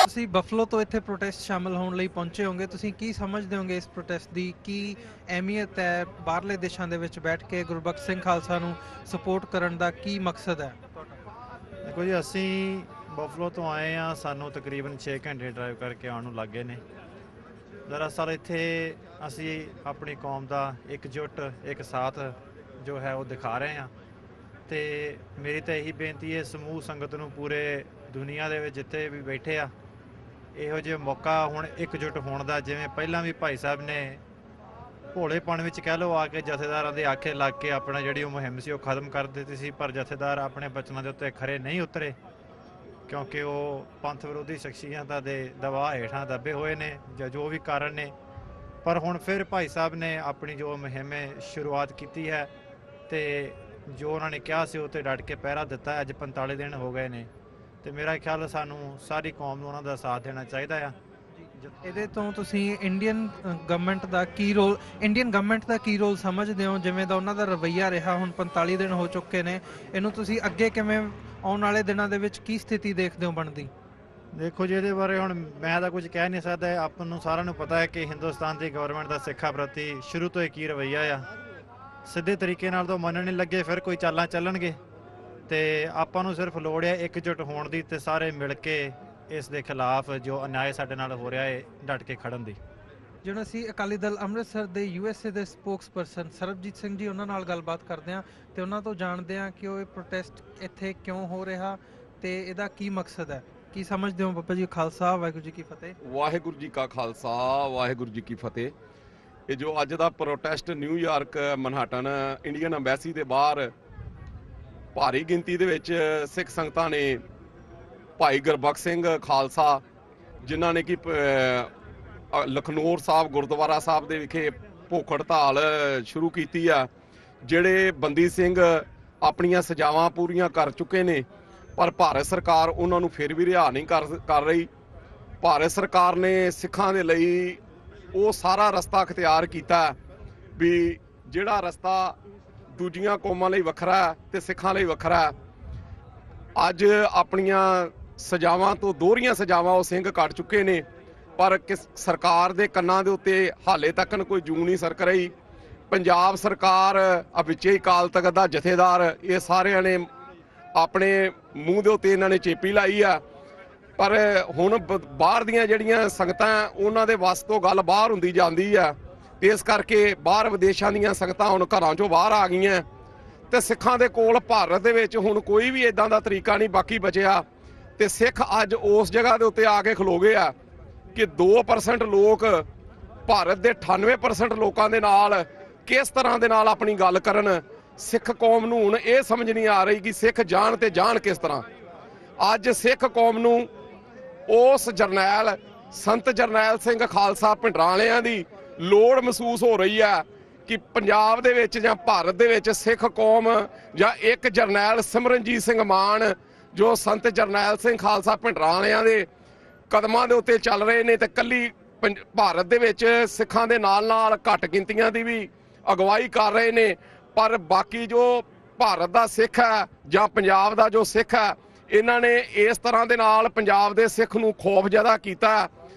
ਤੁਸੀਂ ਬਫਲੋ ਤੋਂ ਇੱਥੇ ਪ੍ਰੋਟੈਸਟ ਸ਼ਾਮਲ ਹੋਣ ਲਈ ਪਹੁੰਚੇ ਹੋਗੇ। ਤੁਸੀਂ ਕੀ ਸਮਝਦੇ ਹੋਗੇ ਇਸ ਪ੍ਰੋਟੈਸਟ ਦੀ ਕੀ ਅਹਿਮੀਅਤ ਹੈ? ਬਾਹਰਲੇ ਦੇਸ਼ਾਂ ਦੇ ਵਿੱਚ ਬੈਠ ਕੇ ਗੁਰਬਖਸ਼ ਸਿੰਘ ਖਾਲਸਾ ਨੂੰ ਸਪੋਰਟ ਕਰਨ ਦਾ ਕੀ ਮਕਸਦ ਹੈ ਤੁਹਾਡਾ? ਦੇਖੋ ਜੀ, ਅਸੀਂ ਬਫਲੋ ਤੋਂ ਆਏ ਹਾਂ। ਸਾਨੂੰ ਤਕਰੀਬਨ 6 ਘੰਟੇ ਡਰਾਈਵ ਕਰਕੇ ਆਉਣ ਨੂੰ ਲੱਗੇ ਨੇ। ਦਰਅਸਲ ਇੱਥੇ ਅਸੀਂ ਆਪਣੀ ਕੌਮ ਦਾ ਇਕਜੁੱਟ ਇੱਕ ਸਾਥ ਜੋ ਹੈ ਉਹ ਦਿਖਾ ਰਹੇ ਹਾਂ। ਅਤੇ ਮੇਰੀ ਤਾਂ ਇਹੀ ਬੇਨਤੀ ਹੈ ਸਮੂਹ ਸੰਗਤ ਨੂੰ, ਪੂਰੇ ਦੁਨੀਆ ਦੇ ਵਿੱਚ ਜਿੱਥੇ ਵੀ ਬੈਠੇ ਆ, ਇਹੋ ਜਿਹੇ ਮੌਕਾ ਹੁਣ ਇਕਜੁੱਟ ਹੋਣ ਦਾ। ਜਿਵੇਂ ਪਹਿਲਾਂ ਵੀ ਭਾਈ ਸਾਹਿਬ ਨੇ ਭੋਲੇਪਣ ਵਿੱਚ ਕਹਿ ਲਓ ਆ ਕੇ ਜਥੇਦਾਰਾਂ ਦੇ ਆਖੇ ਲੱਗ ਕੇ ਆਪਣਾ ਜਿਹੜੀ ਉਹ ਮੁਹਿੰਮ ਸੀ ਉਹ ਖਤਮ ਕਰ ਦਿੱਤੀ ਸੀ, ਪਰ ਜਥੇਦਾਰ ਆਪਣੇ ਬਚਨਾਂ ਦੇ ਉੱਤੇ ਖਰੇ ਨਹੀਂ ਉਤਰੇ ਕਿਉਂਕਿ ਉਹ ਪੰਥ ਵਿਰੋਧੀ ਸ਼ਖਸੀਅਤਾਂ ਦੇ ਦਬਾਅ ਹੇਠਾਂ ਦੱਬੇ ਹੋਏ ਨੇ ਜਾਂ ਜੋ ਵੀ ਕਾਰਨ ਨੇ। ਪਰ ਹੁਣ ਫਿਰ ਭਾਈ ਸਾਹਿਬ ਨੇ ਆਪਣੀ ਜੋ ਮੁਹਿੰਮ ਸ਼ੁਰੂਆਤ ਕੀਤੀ ਹੈ ਅਤੇ ਜੋ ਉਹਨਾਂ ਨੇ ਕਿਹਾ ਸੀ ਉਹ 'ਤੇ ਡਟ ਕੇ ਪਹਿਰਾ ਦਿੱਤਾ। ਅੱਜ 45 ਦਿਨ ਹੋ ਗਏ ਨੇ ਅਤੇ ਮੇਰਾ ਖਿਆਲ ਸਾਨੂੰ ਸਾਰੀ ਕੌਮ ਨੂੰ ਉਹਨਾਂ ਦਾ ਸਾਥ ਦੇਣਾ ਚਾਹੀਦਾ ਆ। ਇਹਦੇ ਤੋਂ ਤੁਸੀਂ ਇੰਡੀਅਨ ਗਵਰਨਮੈਂਟ ਦਾ ਕੀ ਰੋਲ ਸਮਝਦੇ ਹੋ? ਜਿਵੇਂ ਦਾ ਉਹਨਾਂ ਦਾ ਰਵੱਈਆ ਰਿਹਾ, ਹੁਣ 45 ਦਿਨ ਹੋ ਚੁੱਕੇ ਨੇ, ਇਹਨੂੰ ਤੁਸੀਂ ਅੱਗੇ ਕਿਵੇਂ ਆਉਣ ਵਾਲੇ ਦਿਨਾਂ ਦੇ ਵਿੱਚ ਕੀ ਸਥਿਤੀ ਦੇਖਦੇ ਹੋ ਬਣਦੀ? ਦੇਖੋ ਜੀ, ਇਹਦੇ ਬਾਰੇ ਹੁਣ ਮੈਂ ਤਾਂ ਕੁਝ ਕਹਿ ਨਹੀਂ ਸਕਦਾ। ਆਪਾਂ ਨੂੰ ਸਾਰਿਆਂ ਨੂੰ ਪਤਾ ਹੈ ਕਿ ਹਿੰਦੁਸਤਾਨ ਦੀ ਗਵਰਨਮੈਂਟ ਦਾ ਸਿੱਖਾਂ ਪ੍ਰਤੀ ਸ਼ੁਰੂ ਤੋਂ ਇੱਕ ਹੀ ਰਵੱਈਆ ਆ। ਸਿੱਧੇ ਤਰੀਕੇ ਨਾਲ ਤਾਂ ਮੰਨਣ ਨਹੀਂ ਲੱਗੇ, ਫਿਰ ਕੋਈ ਚਾਲਾਂ ਚੱਲਣਗੇ। ਅਤੇ ਆਪਾਂ ਨੂੰ ਸਿਰਫ ਲੋੜ ਹੈ ਇਕਜੁੱਟ ਹੋਣ ਦੀ ਅਤੇ ਸਾਰੇ ਮਿਲ ਕੇ ਇਸ ਦੇ ਖਿਲਾਫ ਜੋ ਅਨਿਆਏ ਸਾਡੇ ਨਾਲ ਹੋ ਰਿਹਾ ਹੈ ਡਟ ਕੇ ਖੜਨ ਦੀ। ਜਿਵੇਂ ਅਸੀਂ ਅਕਾਲੀ ਦਲ ਅੰਮ੍ਰਿਤਸਰ ਦੇ USA ਦੇ ਸਪੋਕਸਪਰਸਨ ਸਰਬਜੀਤ ਸਿੰਘ ਜੀ ਉਹਨਾਂ ਨਾਲ ਗੱਲਬਾਤ ਕਰਦੇ ਹਾਂ ਅਤੇ ਉਹਨਾਂ ਤੋਂ ਜਾਣਦੇ ਹਾਂ ਕਿ ਉਹ ਇਹ ਪ੍ਰੋਟੈਸਟ ਇੱਥੇ ਕਿਉਂ ਹੋ ਰਿਹਾ ਅਤੇ ਇਹਦਾ ਕੀ ਮਕਸਦ ਹੈ। ਕੀ ਸਮਝਦੇ ਹੋ ਬਾਬਾ ਜੀ? ਖਾਲਸਾ, ਵਾਹਿਗੁਰੂ ਜੀ ਕੀ ਫਤਿਹ। ਵਾਹਿਗੁਰੂ ਜੀ ਕਾ ਖਾਲਸਾ, ਵਾਹਿਗੁਰੂ ਜੀ ਕੀ ਫਤਿਹ। ਇਹ ਜੋ ਅੱਜ ਦਾ ਪ੍ਰੋਟੈਸਟ ਨਿਊਯਾਰਕ ਮਨਹਾਟਨ ਇੰਡੀਅਨ ਅੰਬੈਸੀ ਦੇ ਬਾਹਰ ਭਾਰੀ ਗਿਣਤੀ ਦੇ ਵਿੱਚ ਸਿੱਖ ਸੰਗਤਾਂ ਨੇ ਭਾਈ ਗੁਰਬਖਸ਼ ਸਿੰਘ ਖਾਲਸਾ, ਜਿਨ੍ਹਾਂ ਨੇ ਕਿ ਲਖਨੌਰ ਸਾਹਿਬ ਗੁਰਦੁਆਰਾ ਸਾਹਿਬ ਦੇ ਵਿਖੇ ਭੁੱਖ ਹੜਤਾਲ ਸ਼ੁਰੂ ਕੀਤੀ ਆ। ਜਿਹੜੇ ਬੰਦੀ ਸਿੰਘ ਆਪਣੀਆਂ ਸਜ਼ਾਵਾਂ ਪੂਰੀਆਂ ਕਰ ਚੁੱਕੇ ਨੇ, ਪਰ ਭਾਰਤ ਸਰਕਾਰ ਉਹਨਾਂ ਨੂੰ ਫਿਰ ਵੀ ਰਿਹਾ ਨਹੀਂ ਕਰ ਰਹੀ। ਭਾਰਤ ਸਰਕਾਰ ਨੇ ਸਿੱਖਾਂ ਦੇ ਲਈ ਉਹ ਸਾਰਾ ਰਸਤਾ ਅਖਤਿਆਰ ਕੀਤਾ ਵੀ ਜਿਹੜਾ ਰਸਤਾ ਦੂਜੀਆਂ ਕੌਮਾਂ ਲਈ ਵੱਖਰਾ ਹੈ ਅਤੇ ਸਿੱਖਾਂ ਲਈ ਵੱਖਰਾ ਹੈ। ਅੱਜ ਆਪਣੀਆਂ ਸਜ਼ਾਵਾਂ ਤੋਂ ਦੋਹਰੀਆਂ ਸਜ਼ਾਵਾਂ ਉਹ ਸਿੰਘ ਕੱਟ ਚੁੱਕੇ ਨੇ, ਪਰ ਸਰਕਾਰ ਦੇ ਕੰਨਾਂ ਦੇ ਉੱਤੇ ਹਾਲੇ ਤੱਕ ਕੋਈ ਜੂੰ ਨਹੀਂ ਸਰਕ ਰਹੀ। ਪੰਜਾਬ ਸਰਕਾਰ, ਵਿੱਚੇ ਅਕਾਲ ਤਖਤ ਦਾ ਜਥੇਦਾਰ, ਇਹ ਸਾਰਿਆਂ ਨੇ ਆਪਣੇ ਮੂੰਹ ਦੇ ਉੱਤੇ ਇਹਨਾਂ ਨੇ ਚੇਪੀ ਲਾਈ ਆ। ਪਰ ਹੁਣ ਬਾਹਰ ਦੀਆਂ ਜਿਹੜੀਆਂ ਸੰਗਤਾਂ ਉਹਨਾਂ ਦੇ ਵੱਸ ਤੋਂ ਗੱਲ ਬਾਹਰ ਹੁੰਦੀ ਜਾਂਦੀ ਆ। ਇਸ ਕਰਕੇ ਬਾਹਰ ਵਿਦੇਸ਼ਾਂ ਦੀਆਂ ਸੰਗਤਾਂ ਹੁਣ ਘਰਾਂ 'ਚੋਂ ਬਾਹਰ ਆ ਗਈਆਂ ਅਤੇ ਸਿੱਖਾਂ ਦੇ ਕੋਲ ਭਾਰਤ ਦੇ ਵਿੱਚ ਹੁਣ ਕੋਈ ਵੀ ਇੱਦਾਂ ਦਾ ਤਰੀਕਾ ਨਹੀਂ ਬਾਕੀ ਬਚਿਆ। ਅਤੇ ਸਿੱਖ ਅੱਜ ਉਸ ਜਗ੍ਹਾ ਦੇ ਉੱਤੇ ਆ ਕੇ ਖਲੋ ਗਏ ਆ ਕਿ 2% ਲੋਕ ਭਾਰਤ ਦੇ 98% ਲੋਕਾਂ ਦੇ ਨਾਲ ਕਿਸ ਤਰ੍ਹਾਂ ਦੇ ਨਾਲ ਆਪਣੀ ਗੱਲ ਕਰਨ। ਸਿੱਖ ਕੌਮ ਨੂੰ ਹੁਣ ਇਹ ਸਮਝ ਨਹੀਂ ਆ ਰਹੀ ਕਿ ਸਿੱਖ ਜਾਣ ਤੇ ਜਾਣ ਕਿਸ ਤਰ੍ਹਾਂ। ਅੱਜ ਸਿੱਖ ਕੌਮ ਨੂੰ ਉਸ ਜਰਨੈਲ ਸੰਤ ਜਰਨੈਲ ਸਿੰਘ ਖਾਲਸਾ ਭਿੰਡਰਾਂਵਾਲਿਆਂ ਦੀ ਲੋੜ ਮਹਿਸੂਸ ਹੋ ਰਹੀ ਹੈ ਕਿ ਪੰਜਾਬ ਦੇ ਵਿੱਚ ਜਾਂ ਭਾਰਤ ਦੇ ਵਿੱਚ ਸਿੱਖ ਕੌਮ ਜਾਂ ਇੱਕ ਜਰਨੈਲ ਸਿਮਰਨਜੀਤ ਸਿੰਘ ਮਾਨ ਜੋ ਸੰਤ ਜਰਨੈਲ ਸਿੰਘ ਖਾਲਸਾ ਭਿੰਡਰਾਂਵਾਲਿਆਂ ਦੇ ਕਦਮਾਂ ਦੇ ਉੱਤੇ ਚੱਲ ਰਹੇ ਨੇ, ਤੇ ਕੱਲੀ ਭਾਰਤ ਦੇ ਵਿੱਚ ਸਿੱਖਾਂ ਦੇ ਨਾਲ ਨਾਲ ਘੱਟ ਗਿਣਤੀਆਂ ਦੀ ਵੀ ਅਗਵਾਈ ਕਰ ਰਹੇ ਨੇ। ਪਰ ਬਾਕੀ ਜੋ ਭਾਰਤ ਦਾ ਸਿੱਖ ਹੈ ਜਾਂ ਪੰਜਾਬ ਦਾ ਜੋ ਸਿੱਖ ਹੈ, ਇਹਨਾਂ ਨੇ ਇਸ ਤਰ੍ਹਾਂ ਦੇ ਨਾਲ ਪੰਜਾਬ ਦੇ ਸਿੱਖ ਨੂੰ ਖੌਫ ਜ਼ਿਆਦਾ ਕੀਤਾ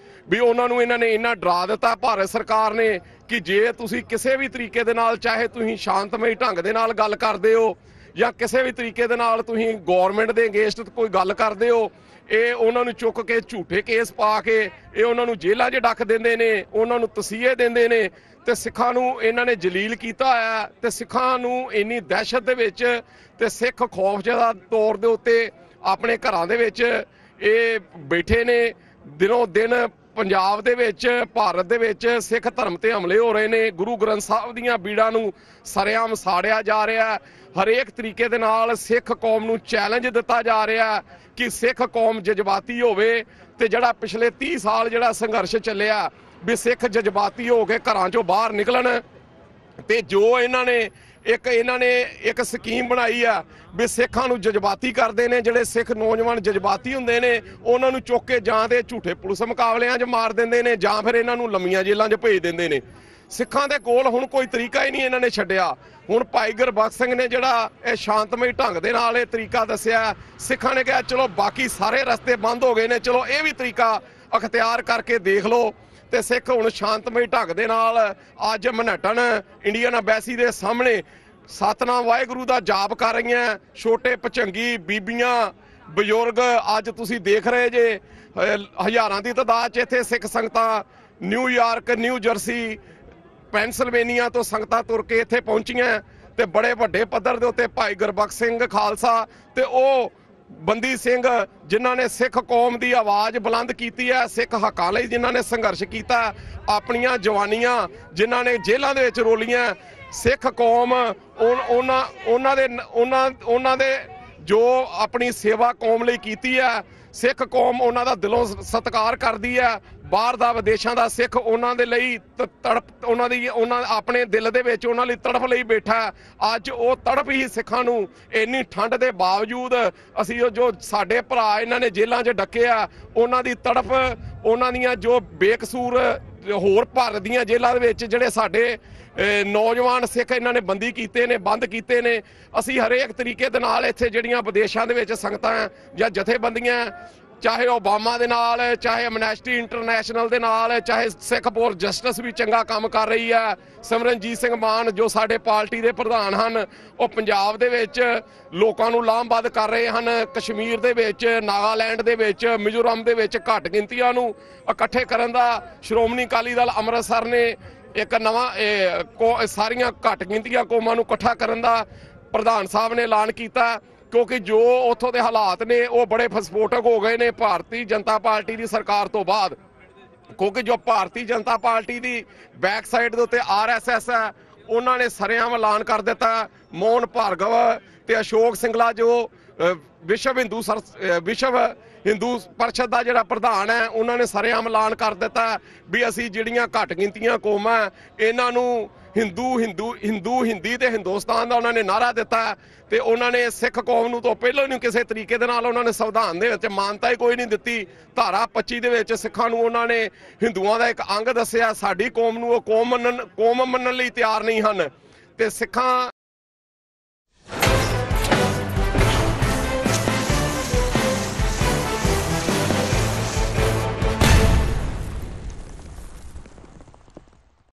ਵੀ ਉਹਨਾਂ ਨੂੰ ਇਹਨਾਂ ਨੇ ਇੰਨਾ ਡਰਾ ਦਿੱਤਾ ਭਾਰਤ ਸਰਕਾਰ ਨੇ ਕਿ ਜੇ ਤੁਸੀਂ ਕਿਸੇ ਵੀ ਤਰੀਕੇ ਦੇ ਨਾਲ, ਚਾਹੇ ਤੁਸੀਂ ਸ਼ਾਂਤਮਈ ਢੰਗ ਦੇ ਨਾਲ ਗੱਲ ਕਰਦੇ ਹੋ ਜਾਂ ਕਿਸੇ ਵੀ ਤਰੀਕੇ ਦੇ ਨਾਲ ਤੁਸੀਂ ਗੌਰਮੈਂਟ ਦੇ ਅਗੇਂਸਟ ਕੋਈ ਗੱਲ ਕਰਦੇ ਹੋ, ਇਹ ਉਹਨਾਂ ਨੂੰ ਚੁੱਕ ਕੇ ਝੂਠੇ ਕੇਸ ਪਾ ਕੇ ਇਹ ਉਹਨਾਂ ਨੂੰ ਜੇਲ੍ਹਾਂ 'ਚ ਡੱਕ ਦਿੰਦੇ ਨੇ, ਉਹਨਾਂ ਨੂੰ ਤਸੀਹੇ ਦਿੰਦੇ ਨੇ ਤੇ ਸਿੱਖਾਂ ਨੂੰ ਇਹਨਾਂ ਨੇ ਜਲੀਲ ਕੀਤਾ ਹੈ। ਤੇ ਸਿੱਖਾਂ ਨੂੰ ਇੰਨੀ ਦਹਿਸ਼ਤ ਦੇ ਵਿੱਚ ਤੇ ਸਿੱਖ ਖੌਫਜ਼ਦਾ ਤੌਰ ਦੇ ਉੱਤੇ ਆਪਣੇ ਘਰਾਂ ਦੇ ਵਿੱਚ ਇਹ ਬੈਠੇ ਨੇ। ਦਿਨੋਂ ਦਿਨ ਪੰਜਾਬ ਦੇ ਵਿੱਚ, ਭਾਰਤ ਦੇ ਵਿੱਚ ਸਿੱਖ ਧਰਮ ਤੇ ਹਮਲੇ ਹੋ ਰਹੇ ਨੇ। ਗੁਰੂ ਗ੍ਰੰਥ ਸਾਹਿਬ ਦੀਆਂ ਬੀੜਾਂ ਨੂੰ ਸਰੇਆਮ ਸਾੜਿਆ ਜਾ ਰਿਹਾ। ਹਰੇਕ ਤਰੀਕੇ ਦੇ ਨਾਲ ਸਿੱਖ ਕੌਮ ਨੂੰ ਚੈਲੰਜ ਦਿੱਤਾ ਜਾ ਰਿਹਾ ਕਿ ਸਿੱਖ ਕੌਮ ਜਜ਼ਬਾਤੀ ਹੋਵੇ। ਤੇ ਜਿਹੜਾ ਪਿਛਲੇ 30 ਸਾਲ ਜਿਹੜਾ ਸੰਘਰਸ਼ ਚੱਲਿਆ ਵੀ ਸਿੱਖ ਜਜ਼ਬਾਤੀ ਹੋ ਕੇ ਘਰਾਂ 'ਚੋਂ ਬਾਹਰ ਨਿਕਲਣ, ਤੇ ਜੋ ਇਹਨਾਂ ਨੇ ਇੱਕ ਸਕੀਮ ਬਣਾਈ ਆ ਵੀ ਸਿੱਖਾਂ ਨੂੰ ਜਜ਼ਬਾਤੀ ਕਰਦੇ ਨੇ। ਜਿਹੜੇ ਸਿੱਖ ਨੌਜਵਾਨ ਜਜ਼ਬਾਤੀ ਹੁੰਦੇ ਨੇ ਉਹਨਾਂ ਨੂੰ ਚੁੱਕ ਕੇ ਜਾਂ ਤੇ ਝੂਠੇ ਪੁਲਿਸ ਮੁਕਾਬਲਿਆਂ 'ਚ ਮਾਰ ਦਿੰਦੇ ਨੇ ਜਾਂ ਫਿਰ ਇਹਨਾਂ ਨੂੰ ਲੰਮੀਆਂ ਜੇਲ੍ਹਾਂ 'ਚ ਭੇਜ ਦਿੰਦੇ ਨੇ। ਸਿੱਖਾਂ ਦੇ ਕੋਲ ਹੁਣ ਕੋਈ ਤਰੀਕਾ ਹੀ ਨਹੀਂ ਇਹਨਾਂ ਨੇ ਛੱਡਿਆ। ਹੁਣ ਭਾਈ ਗੁਰਬਖਸ਼ ਸਿੰਘ ਨੇ ਜਿਹੜਾ ਇਹ ਸ਼ਾਂਤਮਈ ਢੰਗ ਦੇ ਨਾਲ ਇਹ ਤਰੀਕਾ ਦੱਸਿਆ, ਸਿੱਖਾਂ ਨੇ ਕਿਹਾ ਚਲੋ ਬਾਕੀ ਸਾਰੇ ਰਸਤੇ ਬੰਦ ਹੋ ਗਏ ਨੇ, ਚਲੋ ਇਹ ਵੀ ਤਰੀਕਾ ਅਖਤਿਆਰ ਕਰਕੇ ਦੇਖ ਲਓ। ਤੇ ਸਿੱਖ ਹੁਣ ਸ਼ਾਂਤਮਈ ਢੰਗ ਦੇ ਨਾਲ ਅੱਜ ਮਨਹੱਟਨ ਇੰਡੀਅਨ ਐਮਬੈਸੀ ਦੇ ਸਾਹਮਣੇ ਸਤਨਾਮ ਵਾਹਿਗੁਰੂ ਦਾ ਜਾਪ ਕਰ ਰਹੀਆਂ। ਛੋਟੇ ਭਚੰਗੀ ਬੀਬੀਆਂ ਬਜ਼ੁਰਗ ਅੱਜ ਤੁਸੀਂ ਦੇਖ ਰਹੇ ਜੇ, ਹਜ਼ਾਰਾਂ ਦੀ ਤਾਦਾਦ 'ਚ ਇੱਥੇ ਸਿੱਖ ਸੰਗਤਾਂ ਨਿਊਯਾਰਕ, ਨਿਊ ਜਰਸੀ, ਪੈਨਸਿਲਵੇਨੀਆ ਤੋਂ ਸੰਗਤਾਂ ਤੁਰ ਕੇ ਇੱਥੇ ਪਹੁੰਚੀਆਂ ਤੇ ਬੜੇ ਵੱਡੇ ਪੱਧਰ ਦੇ ਉੱਤੇ ਭਾਈ ਗੁਰਬਖਸ਼ ਸਿੰਘ ਖਾਲਸਾ ਤੇ ਉਹ ਬੰਦੀ ਸਿੰਘ ਜਿਨ੍ਹਾਂ ਨੇ ਸਿੱਖ ਕੌਮ ਦੀ ਆਵਾਜ਼ ਬੁਲੰਦ ਕੀਤੀ ਹੈ, ਸਿੱਖ ਹੱਕਾਂ ਲਈ ਜਿਨ੍ਹਾਂ ਨੇ ਸੰਘਰਸ਼ ਕੀਤਾ, ਆਪਣੀਆਂ ਜਵਾਨੀਆਂ ਜਿਨ੍ਹਾਂ ਨੇ ਜੇਲ੍ਹਾਂ ਦੇ ਵਿੱਚ ਰੋਲੀਆਂ, ਸਿੱਖ ਕੌਮ ਉਹਨਾਂ ਦੇ ਜੋ ਆਪਣੀ ਸੇਵਾ ਕੌਮ ਲਈ ਕੀਤੀ ਹੈ, ਸਿੱਖ ਕੌਮ ਉਹਨਾਂ ਦਾ ਦਿਲੋਂ ਸਤਿਕਾਰ ਕਰਦੀ ਹੈ। ਬਾਹਰ ਦਾ ਵਿਦੇਸ਼ਾਂ ਦਾ ਸਿੱਖ ਉਹਨਾਂ ਦੇ ਲਈ ਤੜਪ ਉਹਨਾਂ ਆਪਣੇ ਦਿਲ ਦੇ ਵਿੱਚ ਉਹਨਾਂ ਲਈ ਤੜਫ ਲਈ ਬੈਠਾ। ਅੱਜ ਉਹ ਤੜਪ ਹੀ ਸਿੱਖਾਂ ਨੂੰ ਇੰਨੀ ਠੰਡ ਦੇ ਬਾਵਜੂਦ ਅਸੀਂ ਜੋ ਸਾਡੇ ਭਰਾ ਇਹਨਾਂ ਨੇ ਜੇਲ੍ਹਾਂ 'ਚ ਡੱਕੇ ਆ, ਉਹਨਾਂ ਦੀ ਤੜਫ, ਉਹਨਾਂ ਦੀਆਂ ਜੋ ਬੇਕਸੂਰ ਹੋਰ ਭਾਰਤ ਦੀਆਂ ਜੇਲ੍ਹਾਂ ਦੇ ਵਿੱਚ ਜਿਹੜੇ ਸਾਡੇ ਨੌਜਵਾਨ ਸਿੱਖ ਇਹਨਾਂ ਨੇ ਬੰਦੀ ਕੀਤੇ ਨੇ, ਬੰਦ ਕੀਤੇ ਨੇ, ਅਸੀਂ ਹਰੇਕ ਤਰੀਕੇ ਦੇ ਨਾਲ ਇੱਥੇ ਜਿਹੜੀਆਂ ਵਿਦੇਸ਼ਾਂ ਦੇ ਵਿੱਚ ਸੰਗਤਾਂ ਜਾਂ ਜਥੇਬੰਦੀਆਂ, ਚਾਹੇ ਓਬਾਮਾ ਦੇ ਨਾਲ, ਚਾਹੇ ਐਮਨੈਸਟੀ ਇੰਟਰਨੈਸ਼ਨਲ ਦੇ ਨਾਲ, ਚਾਹੇ ਸਿੱਖ ਫੋਰ ਜਸਟਿਸ ਵੀ ਚੰਗਾ ਕੰਮ ਕਰ ਰਹੀ ਹੈ। ਸਿਮਰਨਜੀਤ ਸਿੰਘ ਮਾਨ ਜੋ ਸਾਡੇ ਪਾਰਟੀ ਦੇ ਪ੍ਰਧਾਨ ਹਨ, ਉਹ ਪੰਜਾਬ ਦੇ ਵਿੱਚ ਲੋਕਾਂ ਨੂੰ ਲਾਮਬੱਧ ਕਰ ਰਹੇ ਹਨ। ਕਸ਼ਮੀਰ ਦੇ ਵਿੱਚ, ਨਾਗਾਲੈਂਡ ਦੇ ਵਿੱਚ, ਮਿਜ਼ੋਰਮ ਦੇ ਵਿੱਚ ਘੱਟ ਗਿਣਤੀਆਂ ਨੂੰ ਇਕੱਠੇ ਕਰਨ ਦਾ ਸ਼੍ਰੋਮਣੀ ਅਕਾਲੀ ਦਲ ਅੰਮ੍ਰਿਤਸਰ ਨੇ ਇੱਕ ਨਵਾਂ ਸਾਰੀਆਂ ਘੱਟ ਗਿਣਤੀਆਂ ਕੌਮਾਂ ਨੂੰ ਇਕੱਠਾ ਕਰਨ ਦਾ ਪ੍ਰਧਾਨ ਸਾਹਿਬ ਨੇ ਐਲਾਨ ਕੀਤਾ, ਕਿਉਂਕਿ ਜੋ ਉੱਥੋਂ ਦੇ ਹਾਲਾਤ ਨੇ ਉਹ ਬੜੇ ਵਿਸਫੋਟਕ ਹੋ ਗਏ ਨੇ ਭਾਰਤੀ ਜਨਤਾ ਪਾਰਟੀ ਦੀ ਸਰਕਾਰ ਤੋਂ ਬਾਅਦ। ਕਿਉਂਕਿ ਜੋ ਭਾਰਤੀ ਜਨਤਾ ਪਾਰਟੀ ਦੀ ਬੈਕ ਸਾਈਡ ਦੇ ਉੱਤੇ RSS ਹੈ, ਉਹਨਾਂ ਨੇ ਸਰੇਆਮ ਐਲਾਨ ਕਰ ਦਿੱਤਾ। ਮੋਹਨ ਭਾਰਗਵ ਤੇ ਅਸ਼ੋਕ ਸਿੰਗਲਾ ਜੋ ਵਿਸ਼ਵ ਹਿੰਦੂ ਪਰਿਸ਼ਦ ਦਾ ਜਿਹੜਾ ਪ੍ਰਧਾਨ ਹੈ, ਉਹਨਾਂ ਨੇ ਸਰੇਆਮ ਐਲਾਨ ਕਰ ਦਿੱਤਾ ਵੀ ਅਸੀਂ ਜਿਹੜੀਆਂ ਘੱਟ ਗਿਣਤੀਆਂ ਕੌਮਾਂ ਇਹਨਾਂ ਨੂੰ ਹਿੰਦੀ ਤੇ ਹਿੰਦੁਸਤਾਨ ਦਾ ਉਹਨਾਂ ਨੇ ਨਾਅਰਾ ਦਿੱਤਾ। ਤੇ ਉਹਨਾਂ ਨੇ ਸਿੱਖ ਕੌਮ ਨੂੰ ਤੋਂ ਪਹਿਲਾਂ ਹੀ ਕਿਸੇ ਤਰੀਕੇ ਦੇ ਨਾਲ ਉਹਨਾਂ ਨੇ ਸੰਵਿਧਾਨ ਦੇ ਵਿੱਚ ਮਾਨਤਾ ਹੀ ਕੋਈ ਨਹੀਂ ਦਿੱਤੀ। ਧਾਰਾ 25 ਦੇ ਵਿੱਚ ਸਿੱਖਾਂ ਨੂੰ ਉਹਨਾਂ ਨੇ ਹਿੰਦੂਆਂ ਦਾ ਇੱਕ ਅੰਗ ਦੱਸਿਆ। ਸਾਡੀ ਕੌਮ ਨੂੰ ਉਹ ਕੌਮ ਮੰਨਣ ਲਈ ਤਿਆਰ ਨਹੀਂ ਹਨ। ਤੇ ਸਿੱਖਾਂ